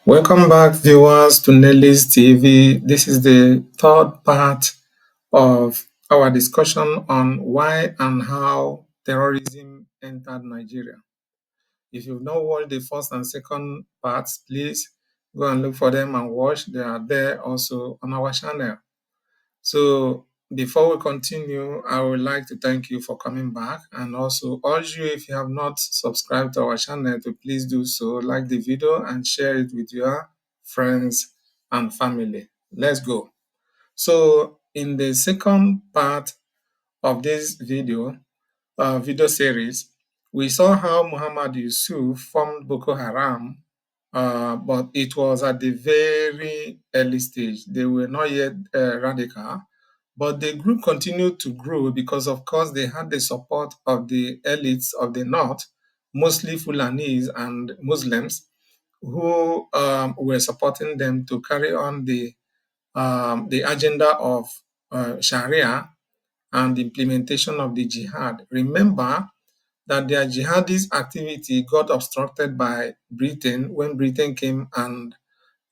Welcome back, viewers, to Nelly's TV. This is the third part of our discussion on why and how terrorism entered Nigeria. If you've not watched the first and second parts, please go and look for them and watch. They are there also on our channel. So before we continue, I would like to thank you for coming back and also urge you, if you have not subscribed to our channel, to please do so, like the video and share it with your friends and family. Let's go. So in the second part of this video series, we saw how Muhammad Yusuf formed Boko Haram, but it was at the very early stage. They were not yet radical, but the group continued to grow because, of course, they had the support of the elites of the north, mostly Fulanese and Muslims, who were supporting them to carry on the agenda of Sharia and the implementation of the jihad. Remember that their jihadist activity got obstructed by Britain when Britain came and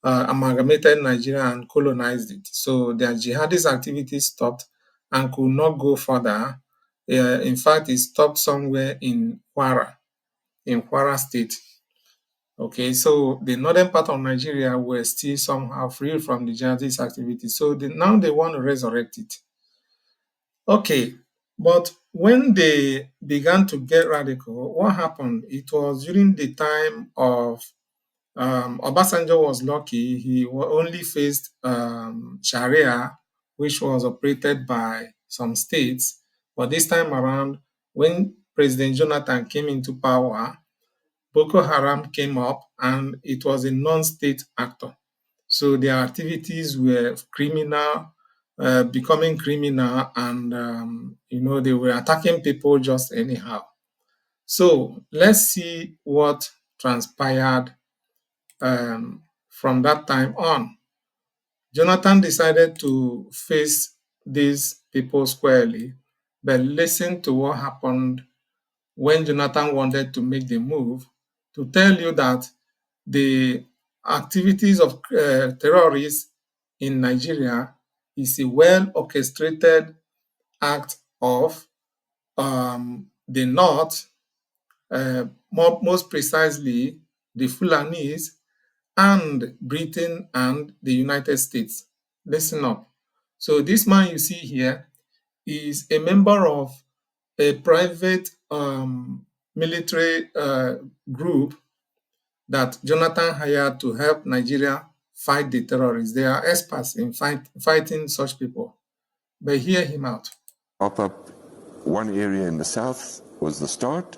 amalgamated Nigeria and colonized it. So their jihadist activities stopped and could not go further. In fact, it stopped somewhere in Kwara State. Okay, so the northern part of Nigeria were still somehow free from the jihadist activity. So now they want to resurrect it. Okay, but when they began to get radical, what happened? It was during the time of Obasanjo was lucky. He only faced Sharia, which was operated by some states. But this time around, when President Jonathan came into power, Boko Haram came up and it was a non-state actor. So their activities were criminal, becoming criminal, and they were attacking people just anyhow. So let's see what transpired from that time on. Jonathan decided to face these people squarely, but listen to what happened when Jonathan wanted to make the move, to tell you that the activities of terrorists in Nigeria is a well-orchestrated act of the North, most precisely the Fulanese, and Britain and the United States. Listen up. So this man you see here is a member of a private military group that Jonathan hired to help Nigeria fight the terrorists. They are experts in fighting such people. But hear him out. Mop up one area in the south was the start,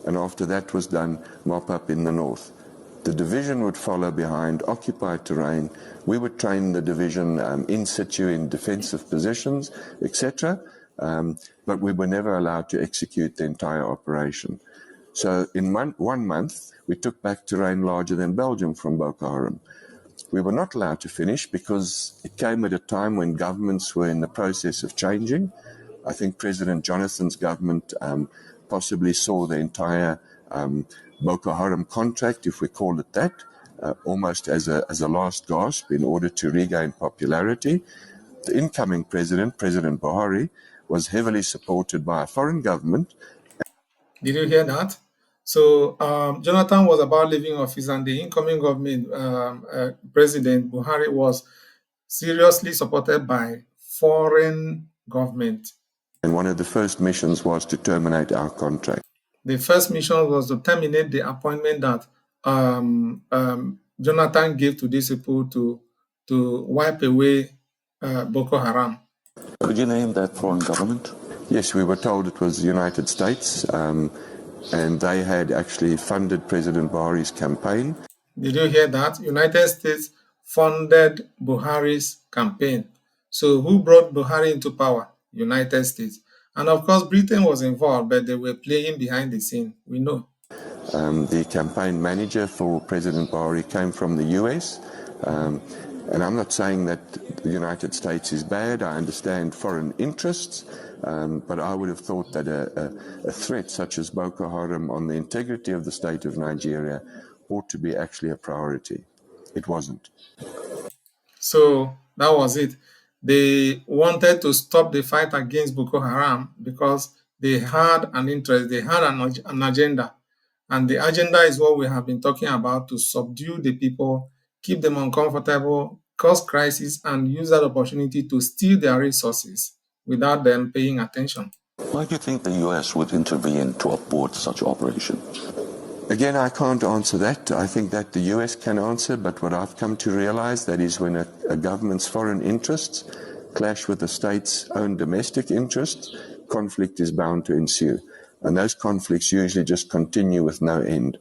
and after that was done, mop up in the north. The division would follow behind, occupy terrain. We would train the division in situ in defensive positions, etc. But we were never allowed to execute the entire operation. So in 1 month, we took back terrain larger than Belgium from Boko Haram. We were not allowed to finish because it came at a time when governments were in the process of changing. I think President Jonathan's government possibly saw the entire Boko Haram contract, if we call it that, almost as a last gasp in order to regain popularity. The incoming president, President Buhari, was heavily supported by a foreign government. Did you hear that? So Jonathan was about leaving office, and the incoming government, President Buhari, was seriously supported by foreign government. And one of the first missions was to terminate our contract. The first mission was to terminate the appointment that Jonathan gave to these people to wipe away Boko Haram. Could you name that foreign government? Yes, we were told it was the United States, and they had actually funded President Buhari's campaign. Did you hear that? United States funded Buhari's campaign. So who brought Buhari into power? United States. And of course, Britain was involved, but they were playing behind the scene. We know. The campaign manager for President Buhari came from the US. And I'm not saying that the United States is bad. I understand foreign interests. But I would have thought that a threat such as Boko Haram on the integrity of the state of Nigeria ought to be actually a priority. It wasn't. So that was it. They wanted to stop the fight against Boko Haram because they had an interest, they had an agenda. And the agenda is what we have been talking about, to subdue the people, keep them uncomfortable, cause crisis, and use that opportunity to steal their resources without them paying attention. Why do you think the U.S. would intervene to abort such operation? Again, I can't answer that. I think that the US can answer, but what I've come to realize, that is when a government's foreign interests clash with the state's own domestic interests, conflict is bound to ensue. And those conflicts usually just continue with no end.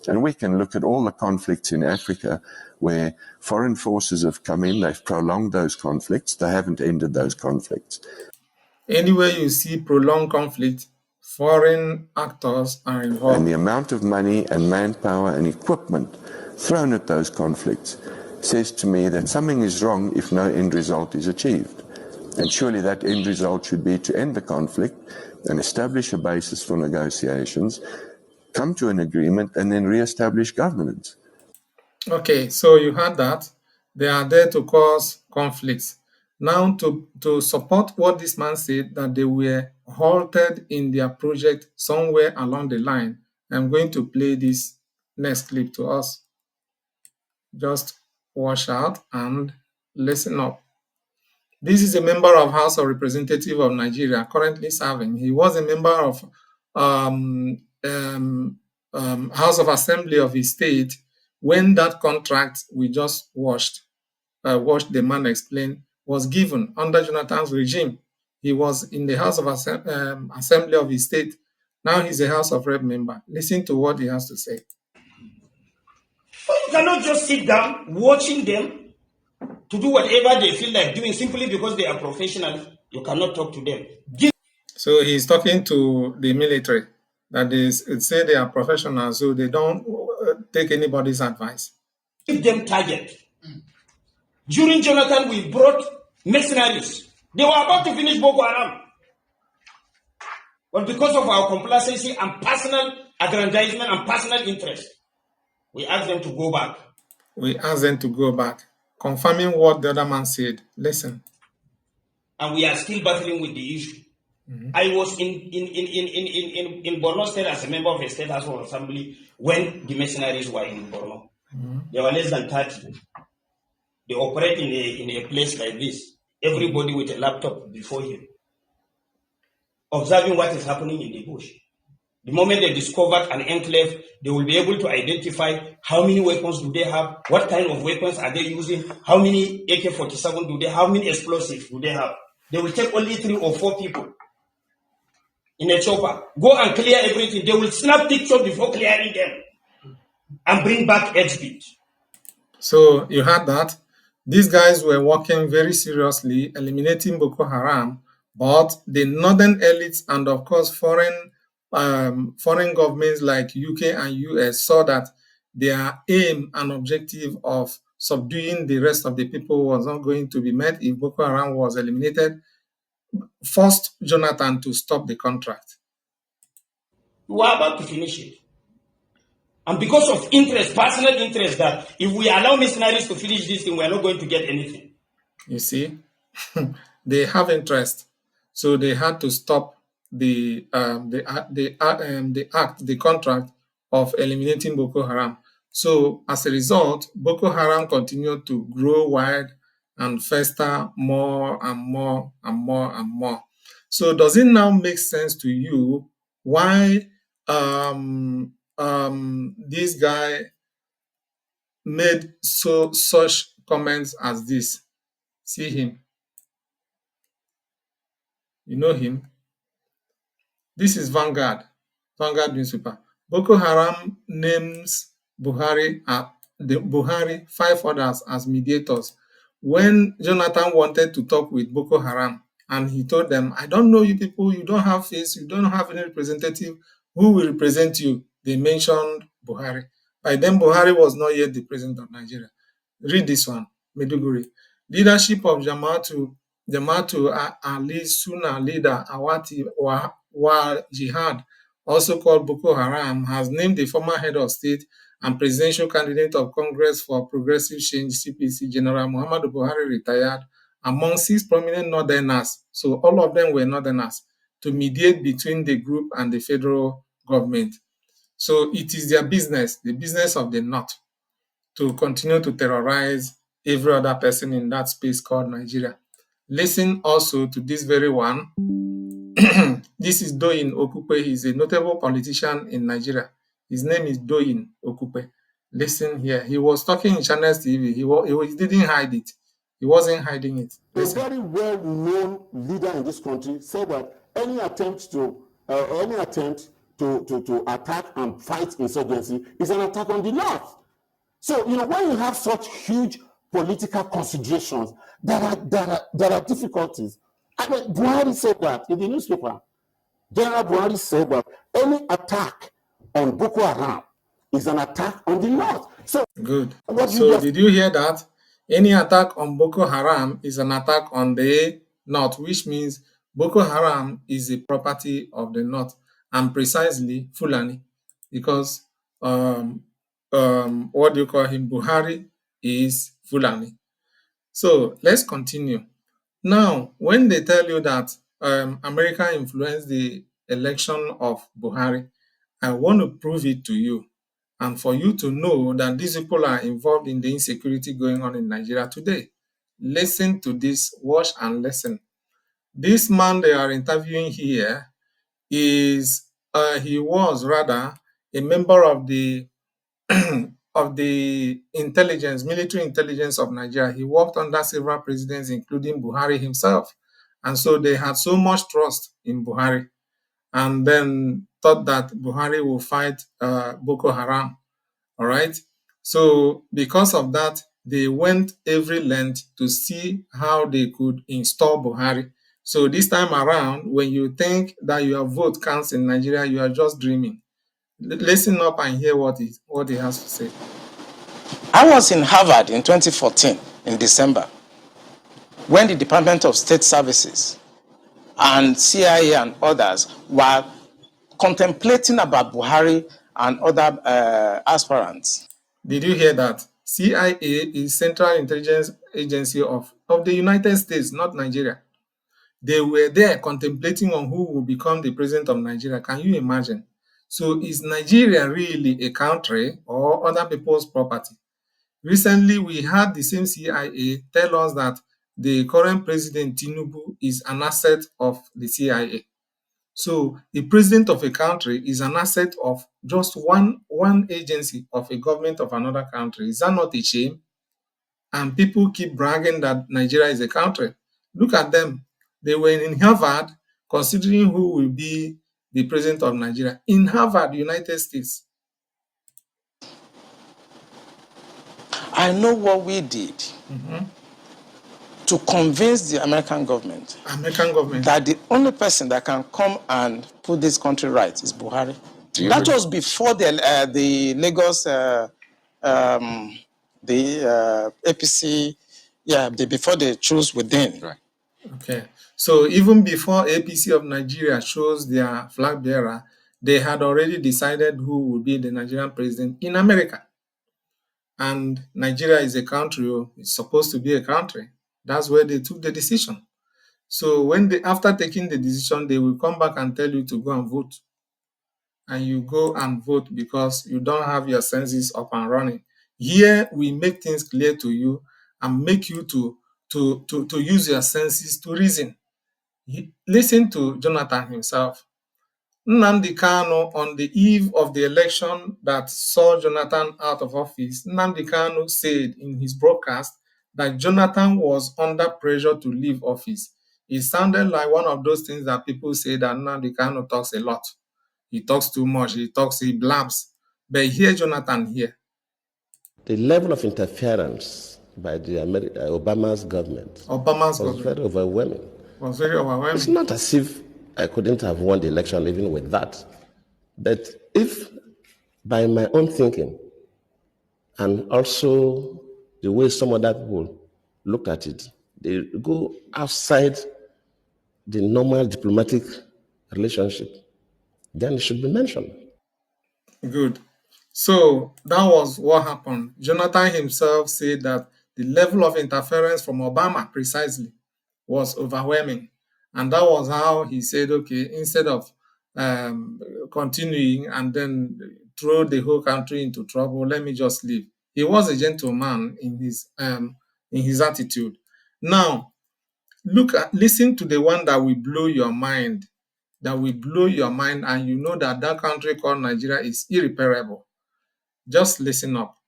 And we can look at all the conflicts in Africa where foreign forces have come in, they've prolonged those conflicts, they haven't ended those conflicts. Anywhere you see prolonged conflict, foreign actors are involved. And the amount of money and manpower and equipment thrown at those conflicts says to me that something is wrong if no end result is achieved. And surely that end result should be to end the conflict and establish a basis for negotiations, come to an agreement, and then re-establish governance. Okay, so you had that. They are there to cause conflicts. Now, to support what this man said, that they were halted in their project somewhere along the line, I'm going to play this next clip to us. Just watch out and listen up. This is a member of House of Representative of Nigeria, currently serving. He was a member of House of Assembly of his state when that contract we just watched the man explain, was given under Jonathan's regime. He was in the House of Assembly of his state. Now he's a House of Rep member. Listen to what he has to say. But you cannot just sit down watching them to do whatever they feel like doing simply because they are professionals. You cannot talk to them. So he's talking to the military, that is, say they are professionals, so they don't take anybody's advice. Give them target. During Jonathan, we brought mercenaries. They were about to finish Boko Haram. But because of our complacency and personal aggrandizement and personal interest, we asked them to go back. We asked them to go back, confirming what the other man said. Listen. And we are still battling with the issue. I was in Borno State as a member of a state House of Assembly when the mercenaries were in Borno. There were less than 30. They operate in a place like this. Everybody with a laptop before him, observing what is happening in the bush. The moment they discovered an enclave, they will be able to identify how many weapons do they have, what kind of weapons are they using, how many AK-47 do they have, how many explosives do they have. They will take only 3 or 4 people in a chopper, go and clear everything. They will snap pictures before clearing them and bring back exhibit. So you had that. These guys were working very seriously, eliminating Boko Haram, but the northern elites and, of course, foreign governments like UK and US saw that their aim and objective of subduing the rest of the people was not going to be met if Boko Haram was eliminated, forced Jonathan to stop the contract. We were about to finish it. And because of interest, personal interest, that if we allow mercenaries to finish this thing, we are not going to get anything. You see, they have interest, so they had to stop the contract of eliminating Boko Haram. So as a result, Boko Haram continued to grow wide and fester more and more and more and more. So does it now make sense to you why this guy made such comments as this? See him. You know him. This is Vanguard newspaper. Boko Haram names Buhari, 5 others as mediators. When Jonathan wanted to talk with Boko Haram, and he told them, I don't know you people, you don't have face, you don't have any representative, who will represent you? They mentioned Buhari. By then, Buhari was not yet the president of Nigeria. Read this one, Meduguri. Leadership of Jama'atu Ali Sunnah leader Awati Wa Jihad, also called Boko Haram, has named the former head of state and presidential candidate of Congress for Progressive Change (CPC), General Muhammadu Buhari retired, among 6 prominent Northerners, so all of them were Northerners, to mediate between the group and the federal government. So it is their business, the business of the North, to continue to terrorize every other person in that space called Nigeria. Listen also to this very one. This is Doyin Okupe. He's a notable politician in Nigeria. His name is Doyin Okupe. Listen here. He was talking in Channels TV. He didn't hide it. He wasn't hiding it. Listen. A very well-known leader in this country said that any attempt to attack and fight insurgency is an attack on the North. So, when you have such huge political considerations, there are difficulties. I mean, Buhari said that in the newspaper. General Buhari said that any attack on Boko Haram is an attack on the North. So, good. So, did you hear that? Any attack on Boko Haram is an attack on the North, which means Boko Haram is a property of the North, and precisely Fulani, because what do you call him? Buhari is Fulani. So let's continue. Now, when they tell you that America influenced the election of Buhari, I want to prove it to you, and for you to know that these people are involved in the insecurity going on in Nigeria today. Listen to this, watch and listen. This man they are interviewing here he was rather a member of the of the military intelligence of Nigeria. He worked under several presidents, including Buhari himself. And so they had so much trust in Buhari, and then thought that Buhari will fight Boko Haram. All right. So because of that, they went every length to see how they could install Buhari. So this time around, when you think that your vote counts in Nigeria, you are just dreaming. Listen up and hear what he has to say. I was in Harvard in 2014, in December, when the Department of State Services and CIA and others were contemplating about Buhari and other aspirants. Did you hear that? CIA is Central Intelligence Agency of the United States, not Nigeria. They were there contemplating on who will become the president of Nigeria. Can you imagine? So is Nigeria really a country or other people's property? Recently, we had the same CIA tell us that the current president, Tinubu, is an asset of the CIA. So the president of a country is an asset of just one agency of a government of another country. Is that not a shame? And people keep bragging that Nigeria is a country. Look at them. They were in Harvard considering who will be the president of Nigeria. In Harvard, United States. I know what we did to convince the American government that the only person that can come and put this country right is Buhari. That was before the Lagos, APC, before they chose within. Right. Okay. So even before APC of Nigeria chose their flag bearer, they had already decided who would be the Nigerian president in America. And Nigeria is a country, it's supposed to be a country. That's where they took the decision. So after taking the decision, they will come back and tell you to go and vote. And you go and vote because you don't have your senses up and running. Here, we make things clear to you and make you to use your senses to reason. Listen to Jonathan himself. Nnamdi Kanu, on the eve of the election that saw Jonathan out of office, Nnamdi Kanu said in his broadcast that Jonathan was under pressure to leave office. It sounded like one of those things that people say that Nnamdi Kanu talks a lot. He talks too much, he blabs. But hear Jonathan here. The level of interference by the Obama's government was very overwhelming. It's not as if I couldn't have won the election even with that. But if by my own thinking and also the way some other people look at it, they go outside the normal diplomatic relationship, then it should be mentioned. Good. So that was what happened. Jonathan himself said that the level of interference from Obama precisely was overwhelming. And that was how he said, okay, instead of continuing and then throw the whole country into trouble, let me just leave. He was a gentleman in his attitude. Now, listen to the one that will blow your mind, and you know that that country called Nigeria is irreparable. Just listen up.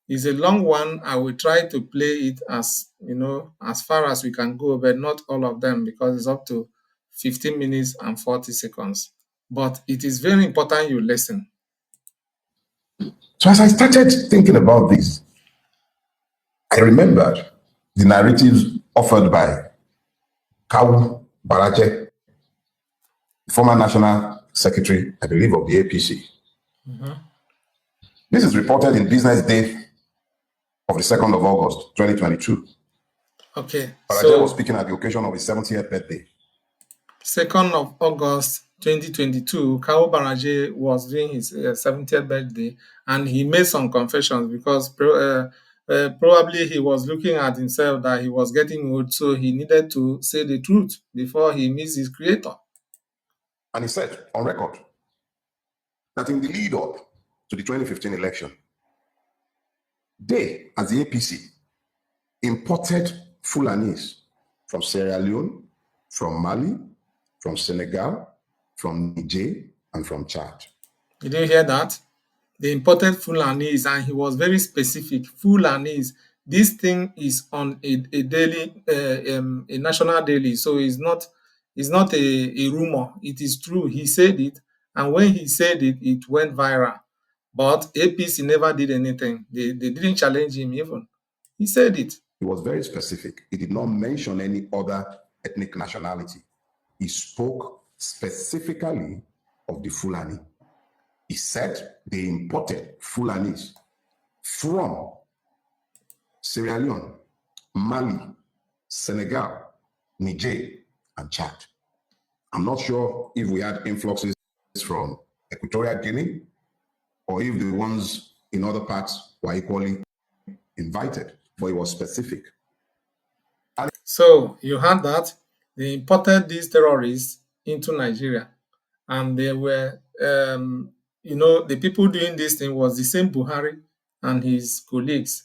It's a long one. I will try to play it as far as we can go, but not all of them because it's up to 15 minutes and 40 seconds. But it is very important you listen. So as I started thinking about this, I remembered the narratives offered by Kawu Baraje, former national secretary, I believe, of the APC. This is reported in Business Day of the 2nd of August, 2022. Okay. Baraje was speaking at the occasion of his 70th birthday. 2nd of August 2022, Kawu Baraje was doing his 70th birthday, and he made some confessions because probably he was looking at himself that he was getting old, so he needed to say the truth before he meets his creator. And he said on record that in the lead up to the 2015 election, they, as the APC, imported Fulanis from Sierra Leone, from Mali, from Senegal, from Niger, and from Chad. Did you hear that? They imported Fulanis, and he was very specific. Fulanis. This thing is on a daily, a national daily, so it's not a rumor. It is true. He said it, and when he said it, it went viral. But APC never did anything. They didn't challenge him even. He said it. He was very specific. He did not mention any other ethnic nationality. He spoke specifically of the Fulani. He said they imported Fulanis from Sierra Leone, Mali, Senegal, Niger, and Chad. I'm not sure if we had influxes from Equatorial Guinea or if the ones in other parts were equally invited, but it was specific. So you heard that they imported these terrorists into Nigeria, and they were, the people doing this thing was the same Buhari and his colleagues.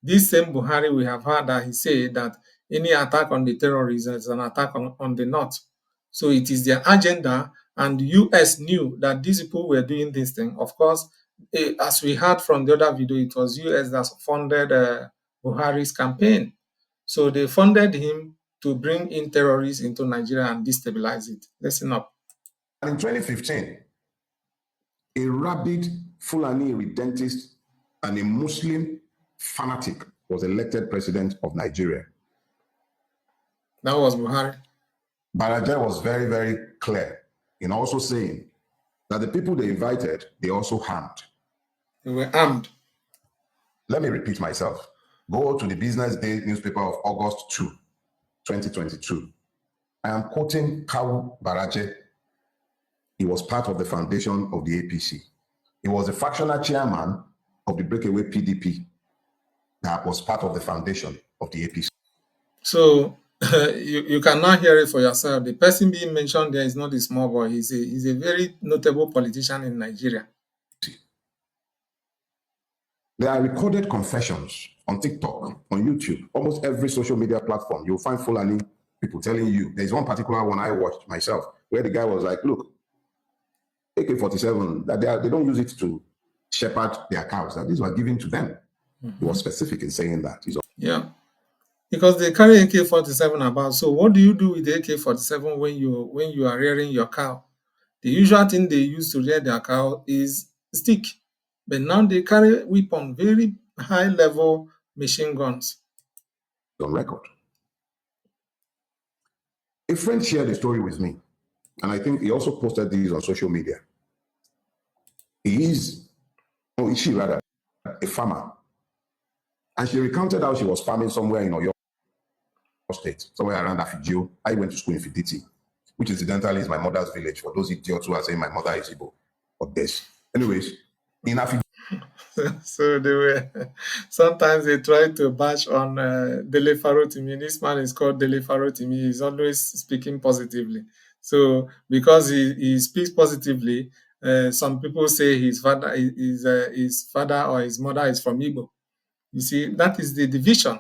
This same Buhari, we have heard that he said that any attack on the terrorists is an attack on the North. So it is their agenda, and the US knew that these people were doing this thing. Of course, as we heard from the other video, it was US that funded Buhari's campaign. So they funded him to bring in terrorists into Nigeria and destabilize it. Listen up. In 2015, a rabid Fulani redentist and a Muslim fanatic was elected president of Nigeria. That was Buhari. Baraje was very, very clear in also saying that the people they invited, they also harmed. They were armed. Let me repeat myself. Go to the Business Day newspaper of August 2, 2022. I am quoting Kawu Baraje. He was part of the foundation of the APC. He was the factional chairman of the breakaway PDP that was part of the foundation of the APC. So you cannot hear it for yourself. The person being mentioned there is not a small boy. He's a very notable politician in Nigeria. There are recorded confessions on TikTok, on YouTube, almost every social media platform. You'll find Fulani people telling you. There's one particular one I watched myself where the guy was like, look, AK-47, that they don't use it to shepherd their cows, that these were given to them. He was specific in saying that. Yeah, because they carry AK-47 about. So what do you do with the AK-47 when you are rearing your cow? The usual thing they use to rear their cow is stick. But now they carry weapon, very high-level machine guns. On record. A friend shared a story with me, and I think he also posted these on social media. Is she rather, a farmer. And she recounted how she was farming somewhere in Oyo State, somewhere around Afigio. I went to school in Fiditi, which incidentally is my mother's village, for those idiots who are saying my mother is Igbo or this. Anyways, in Afigio, So they were sometimes they try to bash on Dele Farotimi. This man is called Dele Farotimi. He's always speaking positively. So because he speaks positively, some people say his father or his mother is from Igbo. You see, that is the division.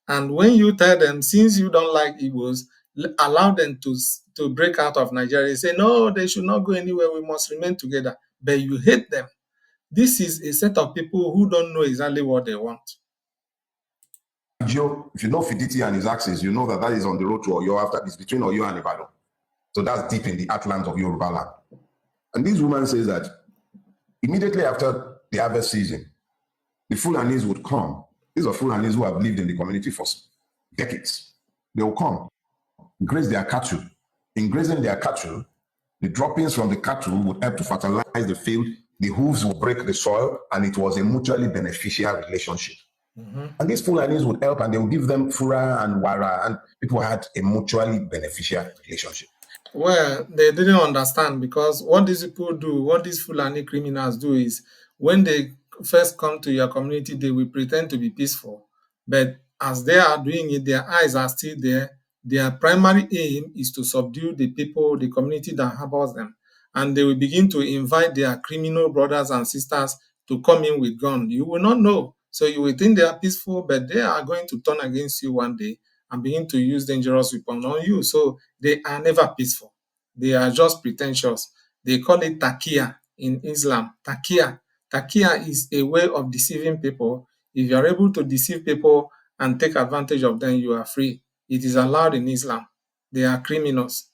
And when you tell them, since you don't like Igbos, allow them to break out of Nigeria. They say, no, they should not go anywhere. We must remain together. But you hate them. This is a set of people who don't know exactly what they want. Joe, if you know Fiditi and his axis, you know that is on the road to Oyo after it's between Oyo and Ibadan. So that's deep in the heartlands of Yoruba land. And this woman says that immediately after the harvest season, the Fulanis would come. These are Fulanis who have lived in the community for decades. They will come, graze their cattle. In grazing their cattle, the droppings from the cattle would help to fertilize the field. The hooves will break the soil, and it was a mutually beneficial relationship. And these Fulanis would help, and they would give them fura and wara, and people had a mutually beneficial relationship. Well, they didn't understand, because what these people do, what these Fulani criminals do is, when they first come to your community, they will pretend to be peaceful. But as they are doing it, their eyes are still there. Their primary aim is to subdue the people, the community that harbors them. And they will begin to invite their criminal brothers and sisters to come in with guns. You will not know. So you will think they are peaceful, but they are going to turn against you one day and begin to use dangerous weapons on you. So they are never peaceful. They are just pretentious. They call it takia in Islam. Takia. Takia is a way of deceiving people. If you are able to deceive people and take advantage of them, you are free. It is allowed in Islam. They are criminals.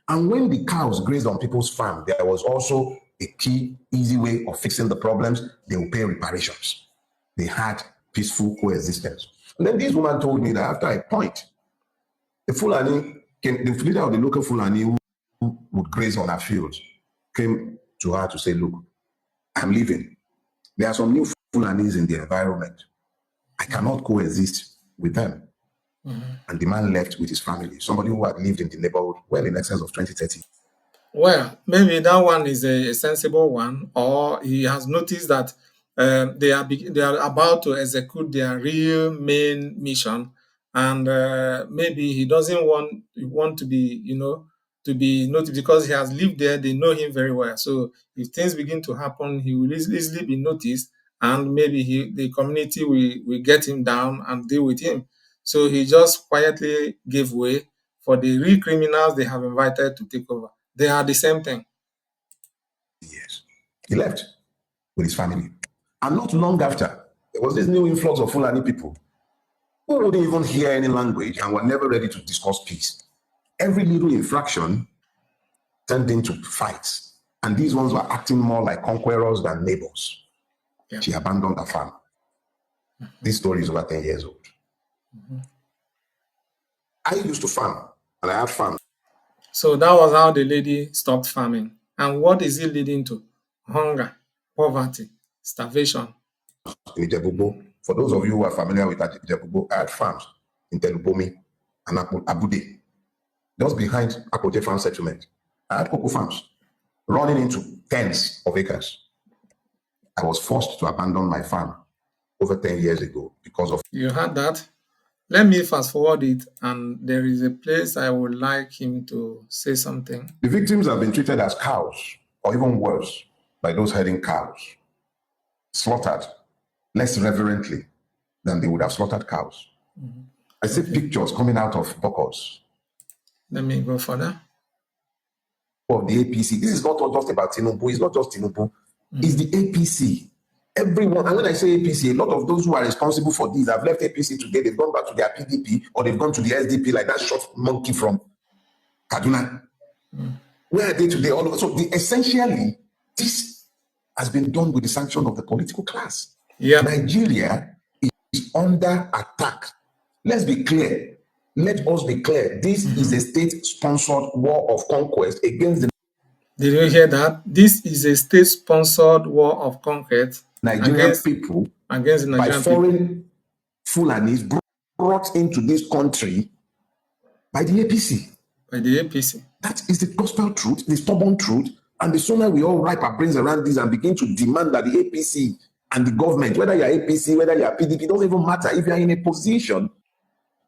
And when the cows grazed on people's farm, there was also a key, easy way of fixing the problems. They will pay reparations. They had peaceful coexistence. And then this woman told me that after a point, the leader of the local Fulani who would graze on her fields came to her to say, look, I'm leaving. There are some new Fulanis in the environment. I cannot coexist with them. And the man left with his family, somebody who had lived in the neighborhood well in excess of 20-30. Well, maybe that one is a sensible one, or he has noticed that they are about to execute their real main mission, and maybe he doesn't want to be noticed, because he has lived there. They know him very well. So if things begin to happen, he will easily be noticed, and maybe the community will get him down and deal with him. So he just quietly gave way for the real criminals they have invited to take over. They are the same thing. Yes. He left with his family. And not long after, there was this new influx of Fulani people who wouldn't even hear any language and were never ready to discuss peace. Every little infraction turned into fights. And these ones were acting more like conquerors than neighbors. Yeah. She abandoned her farm. This story is over 10 years old. I used to farm, and I had farms. So that was how the lady stopped farming. And what is it leading to? Hunger, poverty, starvation. In Ijebubo, for those of you who are familiar with Ijebubo, I had farms in Telupomi and Abude, just behind Akoje Farm Settlement. I had cocoa farms running into tens of acres. I was forced to abandon my farm over 10 years ago because of... You heard that? Let me fast forward it, and there is a place I would like him to say something. The victims have been treated as cows, or even worse, by those herding cows, slaughtered less reverently than they would have slaughtered cows. I see pictures coming out of Bokos. Let me go further. Of the APC. This is not just about Tinubu. It's not just Tinubu. It's the APC. Everyone, and when I say APC, a lot of those who are responsible for this have left APC today. They've gone back to their PDP, or they've gone to the SDP, like that short monkey from Kaduna. Where are they today? All over. So essentially, this has been done with the sanction of the political class. Yeah. Nigeria is under attack. Let's be clear. Let us be clear. This is a state-sponsored war of conquest against the... Did you hear that? This is a state-sponsored war of conquest Nigerian people against the Nigerian by foreign Fulanis brought into this country by the APC. By the APC. That is the gospel truth, the stubborn truth. And the sooner we all wrap our brains around this and begin to demand that the APC and the government, whether you're APC, whether you're PDP, it doesn't even matter. If you're in a position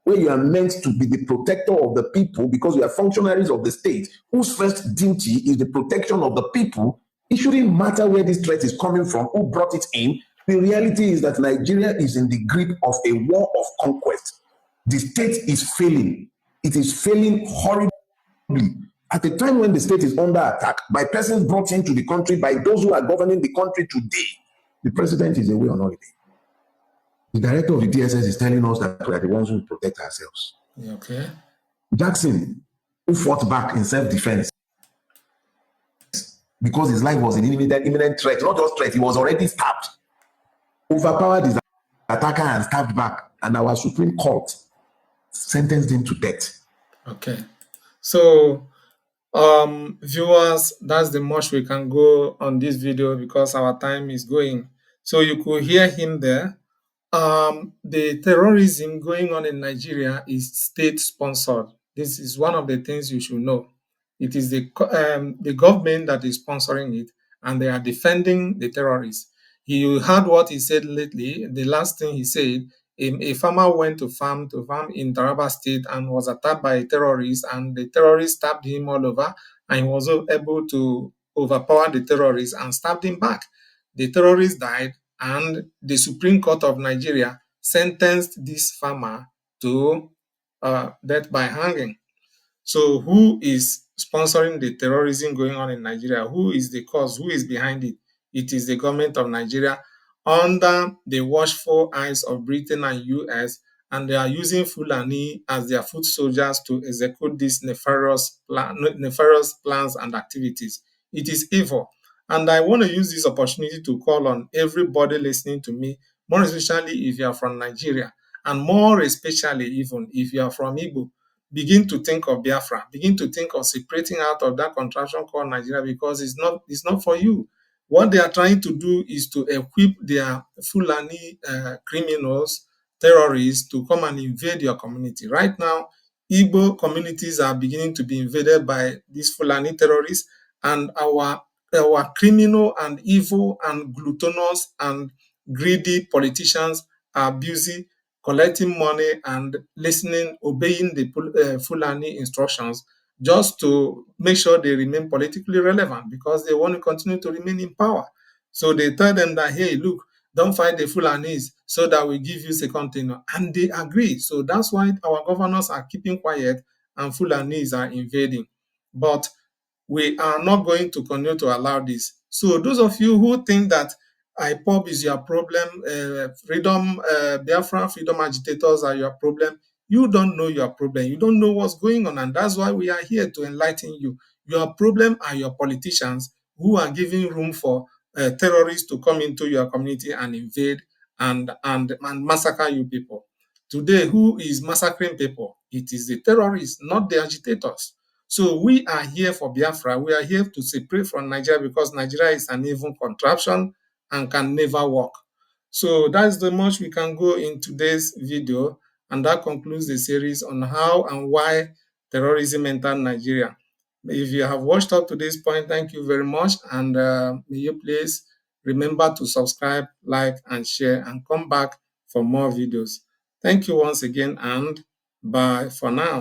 where you are meant to be the protector of the people because you are functionaries of the state, whose first duty is the protection of the people, it shouldn't matter where this threat is coming from, who brought it in. The reality is that Nigeria is in the grip of a war of conquest. The state is failing. It is failing horribly. At a time when the state is under attack by persons brought into the country by those who are governing the country today, the president is away on holiday. The director of the DSS is telling us that we are the ones who protect ourselves. Okay. Jackson, who fought back in self-defense because his life was in imminent threat, not just threat, he was already stabbed, overpowered his attacker and stabbed back, and our Supreme Court sentenced him to death. Okay. So, viewers, that's the much we can go on this video because our time is going. So you could hear him there. The terrorism going on in Nigeria is state-sponsored. This is one of the things you should know. It is the government that is sponsoring it, and they are defending the terrorists. You heard what he said lately. The last thing he said, a farmer went to farm in Taraba State and was attacked by a terrorist, and the terrorist stabbed him all over, and he was able to overpower the terrorist and stabbed him back. The terrorist died, and the Supreme Court of Nigeria sentenced this farmer to death by hanging. So who is sponsoring the terrorism going on in Nigeria? Who is the cause? Who is behind it? It is the government of Nigeria under the watchful eyes of Britain and US, and they are using Fulani as their foot soldiers to execute these nefarious plans and activities. It is evil. And I want to use this opportunity to call on everybody listening to me, more especially if you are from Nigeria, and more especially even if you are from Igbo. Begin to think of Biafra. Begin to think of separating out of that contraption called Nigeria, because it's not for you. What they are trying to do is to equip their Fulani criminals, terrorists, to come and invade your community. Right now, Igbo communities are beginning to be invaded by these Fulani terrorists, and our criminal and evil and gluttonous and greedy politicians are busy collecting money and listening, obeying the Fulani instructions just to make sure they remain politically relevant, because they want to continue to remain in power. So they tell them that, hey, look, don't fight the Fulanis so that we give you second tenure. And they agree. So that's why our governors are keeping quiet and Fulanis are invading. But we are not going to continue to allow this. So those of you who think that IPOB is your problem, Biafra freedom agitators are your problem, you don't know your problem. You don't know what's going on. And that's why we are here to enlighten you. Your problem are your politicians who are giving room for terrorists to come into your community and invade and massacre you people. Today, who is massacring people? It is the terrorists, not the agitators. So we are here for Biafra. We are here to separate from Nigeria, because Nigeria is an evil contraption and can never work. So that's the much we can go in today's video. And that concludes the series on how and why terrorism entered Nigeria. If you have watched up to this point, thank you very much. And may you please remember to subscribe, like, and share, and come back for more videos. Thank you once again, and bye for now.